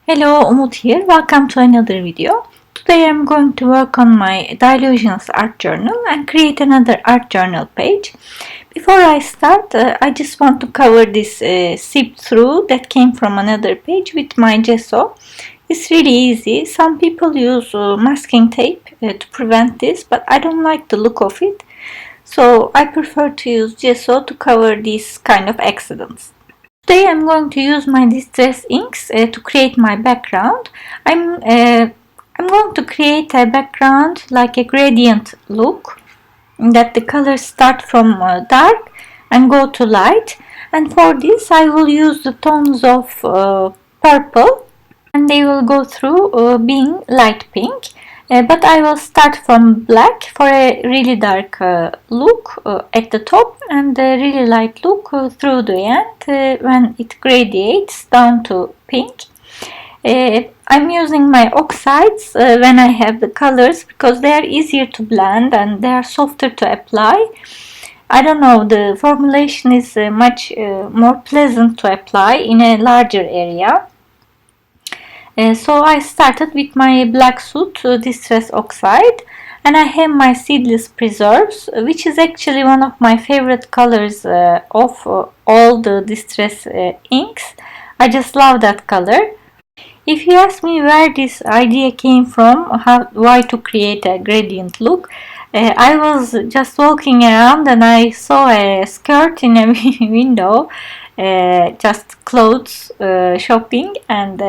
Hello, Umut here. Welcome to another video. Today I'm going to work on my Delusions art journal and create another art journal page. Before I start, I just want to cover this zip through that came from another page with my gesso. It's really easy. Some people use masking tape to prevent this, but I don't like the look of it. So I prefer to use gesso to cover these kind of accidents. Today I'm going to use my distress inks to create my background. I'm going to create a background like a gradient look, that the colors start from dark and go to light. And for this I will use the tones of purple, and they will go through being light pink. But I will start from black for a really dark look at the top and a really light look through the end when it gradiates down to pink. I'm using my oxides when I have the colors because they are easier to blend and they are softer to apply. I don't know, the formulation is much more pleasant to apply in a larger area. So I started with my black soot distress oxide, and I have my seedless preserves, which is actually one of my favorite colors of all the distress inks. I just love that color. If you ask me where this idea came from, why to create a gradient look, I was just walking around and I saw a skirt in a window, just clothes shopping, and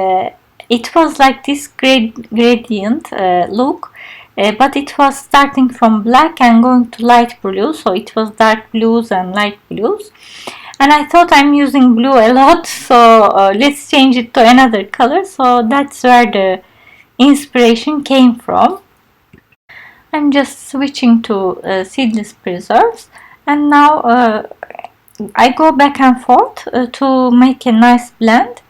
it was like this gradient look, but it was starting from black and going to light blue, so it was dark blues and light blues. And I thought I'm using blue a lot, so let's change it to another color. So that's where the inspiration came from. I'm just switching to seedless preserves, and now I go back and forth to make a nice blend.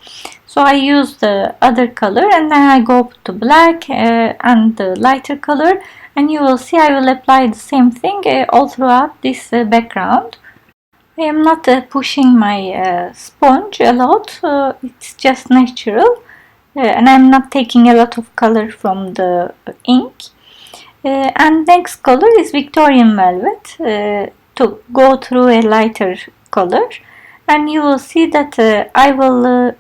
So I use the other color and then I go to black and the lighter color, and you will see I will apply the same thing all throughout this background. I am not pushing my sponge a lot, it's just natural, and I'm not taking a lot of color from the ink. And next color is Victorian Velvet, to go through a lighter color, and you will see that I will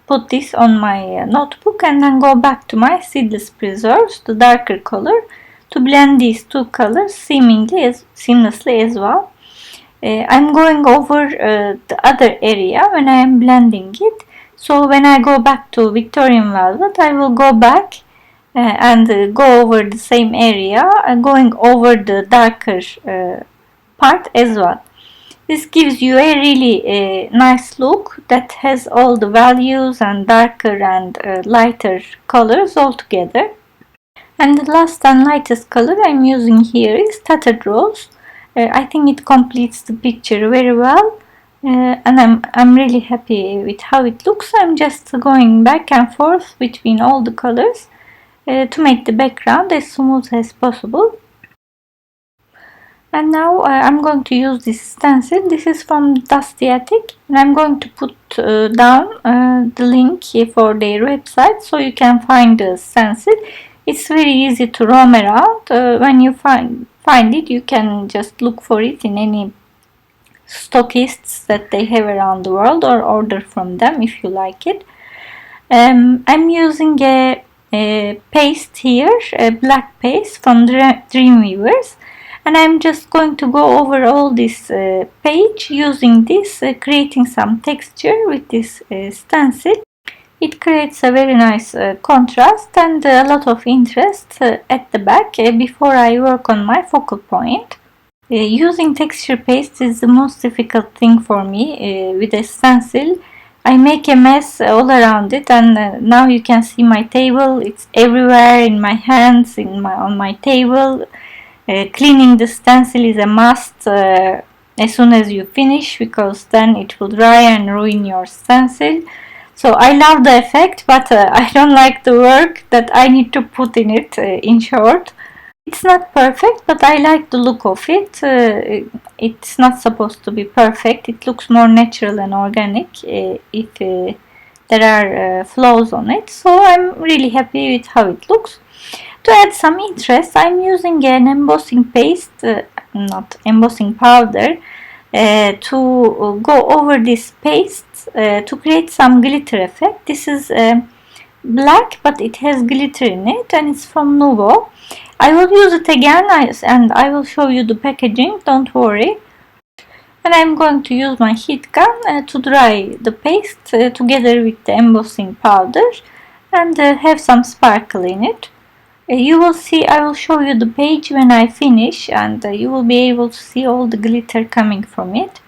put this on my notebook and then go back to my seedless preserves, the darker color, to blend these two colors seamlessly as well. I'm going over the other area when I am blending it, so when I go back to Victorian Velvet I will go back and go over the same area, going over the darker part as well. This gives you a really nice look that has all the values and darker and lighter colors all together. And the last and lightest color I'm using here is Tattered Rose. I think it completes the picture very well, and I'm really happy with how it looks. I'm just going back and forth between all the colors to make the background as smooth as possible. And now I'm going to use this stencil. This is from Dusty Attic, and I'm going to put down the link for their website so you can find the stencil. It's very easy to roam around. When you find it, you can just look for it in any stockists that they have around the world, or order from them if you like it. I'm using a paste here, a black paste from Dreamweavers. And I'm just going to go over all this page using this, creating some texture with this stencil. It creates a very nice contrast and a lot of interest at the back before I work on my focal point. Using texture paste is the most difficult thing for me with a stencil. I make a mess all around it, and now you can see my table. It's everywhere, in my hands, on my table. Cleaning the stencil is a must as soon as you finish, because then it will dry and ruin your stencil. So I love the effect, but I don't like the work that I need to put in it, in short. It's not perfect, but I like the look of it. It's not supposed to be perfect. It looks more natural and organic if there are flaws on it, so I'm really happy with how it looks. To add some interest, I'm using an embossing paste, not embossing powder, to go over this paste to create some glitter effect. This is black, but it has glitter in it, and it's from Nuvo. I will use it again, and I will show you the packaging, don't worry. And I'm going to use my heat gun to dry the paste together with the embossing powder and have some sparkle in it. You will see, I will show you the page when I finish, and you will be able to see all the glitter coming from it.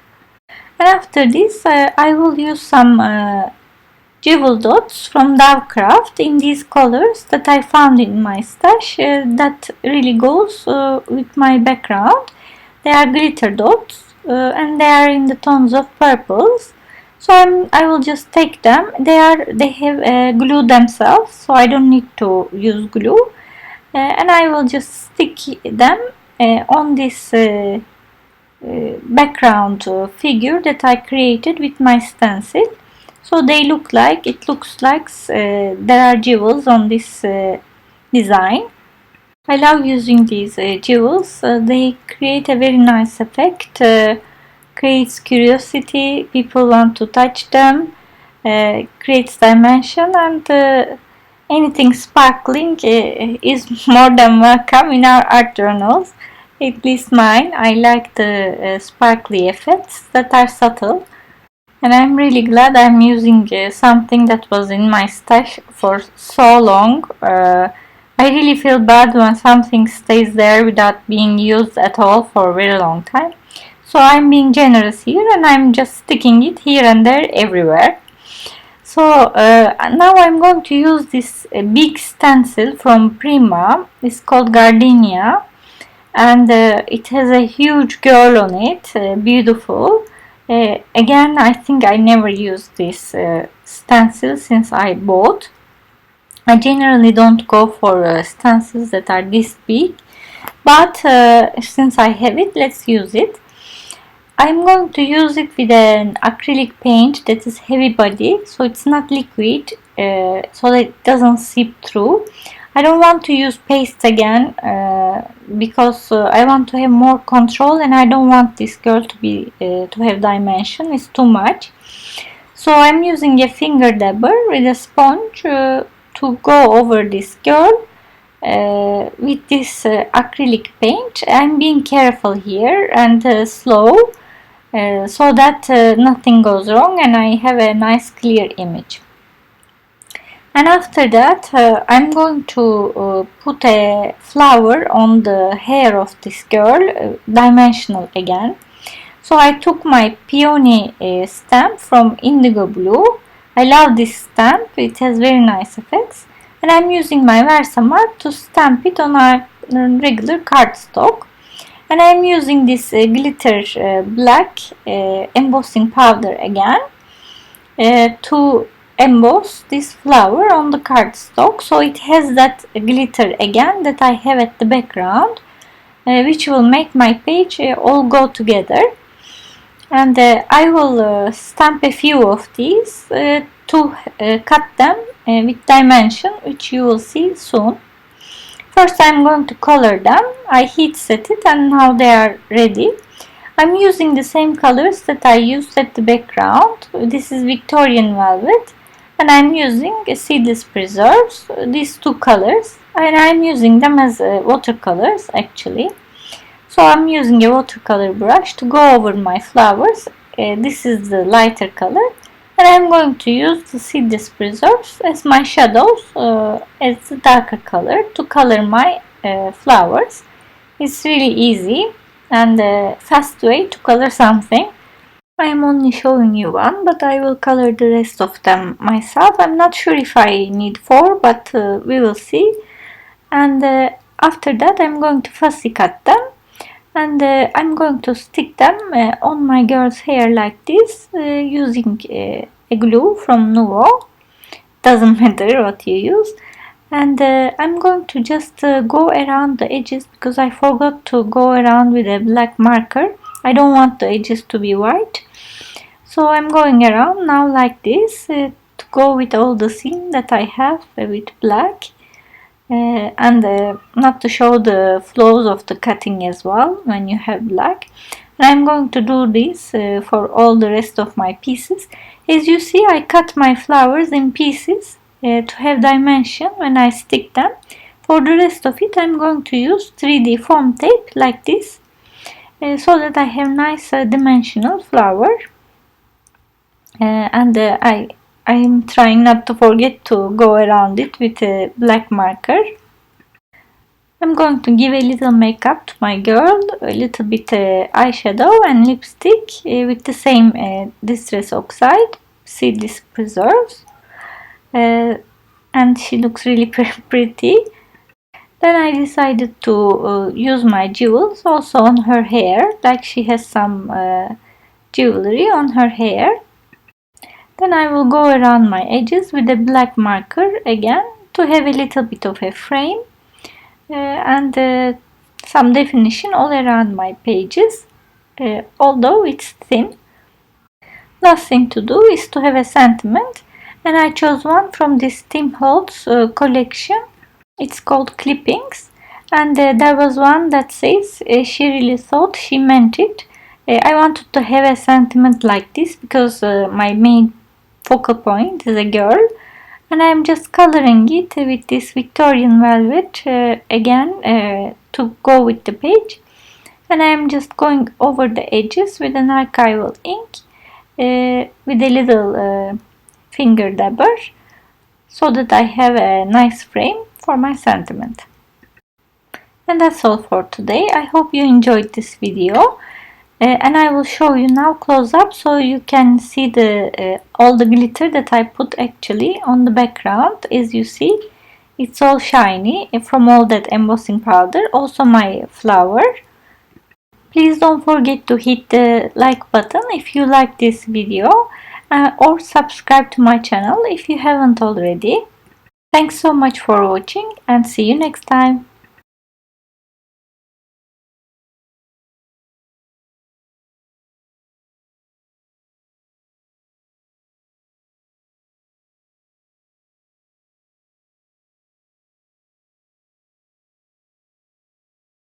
And after this I will use some jewel dots from Dovecraft in these colors that I found in my stash that really goes with my background. They are glitter dots and they are in the tones of purples. So I will just take them. They have glue themselves, so I don't need to use glue. And I will just stick them on this background figure that I created with my stencil. So it looks like there are jewels on this design. I love using these jewels. They create a very nice effect, creates curiosity, people want to touch them, creates dimension, and anything sparkling is more than welcome in our art journals. At least mine. I like the sparkly effects that are subtle. And I'm really glad I'm using something that was in my stash for so long. I really feel bad when something stays there without being used at all for a very long time. So I'm being generous here and I'm just sticking it here and there everywhere. So now I'm going to use this big stencil from Prima. It's called Gardenia, and it has a huge girl on it, beautiful. Again, I think I never used this stencil since I bought. I generally don't go for stencils that are this big, but since I have it, let's use it. I'm going to use it with an acrylic paint that is heavy body, so it's not liquid, so that it doesn't seep through. I don't want to use paste again because I want to have more control, and I don't want this girl to have dimension. It's too much. So I'm using a finger dabber with a sponge to go over this girl with this acrylic paint. I'm being careful here and slow so that nothing goes wrong and I have a nice clear image. And after that I'm going to put a flower on the hair of this girl, dimensional again. So I took my peony stamp from Indigo Blue. I love this stamp, it has very nice effects. And I'm using my Versamark to stamp it on a regular cardstock. And I'm using this glitter black embossing powder again to emboss this flower on the cardstock, so it has that glitter again that I have at the background, which will make my page all go together. And I will stamp a few of these to cut them with dimension, which you will see soon. First I'm going to color them. I heat set it and now they are ready. I'm using the same colors that I used at the background. This is Victorian Velvet and I'm using Seedless Preserves, these two colors, and I'm using them as watercolors actually. So I'm using a watercolor brush to go over my flowers. This is the lighter color, and I'm going to use the Seedless Preserves as my shadows as the darker color to color my flowers. It's really easy and a fast way to color something. I am only showing you one, but I will color the rest of them myself. I'm not sure if I need 4, but we will see. And after that I'm going to fussy cut them, and I'm going to stick them on my girl's hair like this using a glue from Nuvo. Doesn't matter what you use. And I'm going to just go around the edges because I forgot to go around with a black marker. I don't want the edges to be white. So I'm going around now like this to go with all the scene that I have with black, and not to show the flaws of the cutting as well when you have black. And I'm going to do this for all the rest of my pieces. As you see, I cut my flowers in pieces to have dimension when I stick them. For the rest of it, I'm going to use 3D foam tape like this, so that I have nice dimensional flower. And I am trying not to forget to go around it with a black marker. I'm going to give a little makeup to my girl, a little bit eyeshadow and lipstick with the same Distress Oxide. See, this preserves, and she looks really pretty. Then I decided to use my jewels also on her hair, like she has some jewelry on her hair. Then I will go around my edges with a black marker again to have a little bit of a frame and some definition all around my pages, although it's thin. Last thing to do is to have a sentiment, and I chose one from this Tim Holtz collection. It's called Clippings, and there was one that says she really thought she meant it. I wanted to have a sentiment like this because my main focal point is a girl, and I'm just coloring it with this Victorian velvet again to go with the page, and I'm just going over the edges with an archival ink with a little finger dabber so that I have a nice frame for my sentiment. And that's all for today. I hope you enjoyed this video. And I will show you now close up so you can see the all the glitter that I put actually on the background. As you see, it's all shiny from all that embossing powder. Also my flower. Please don't forget to hit the like button if you like this video, or subscribe to my channel if you haven't already. Thanks so much for watching, and see you next time.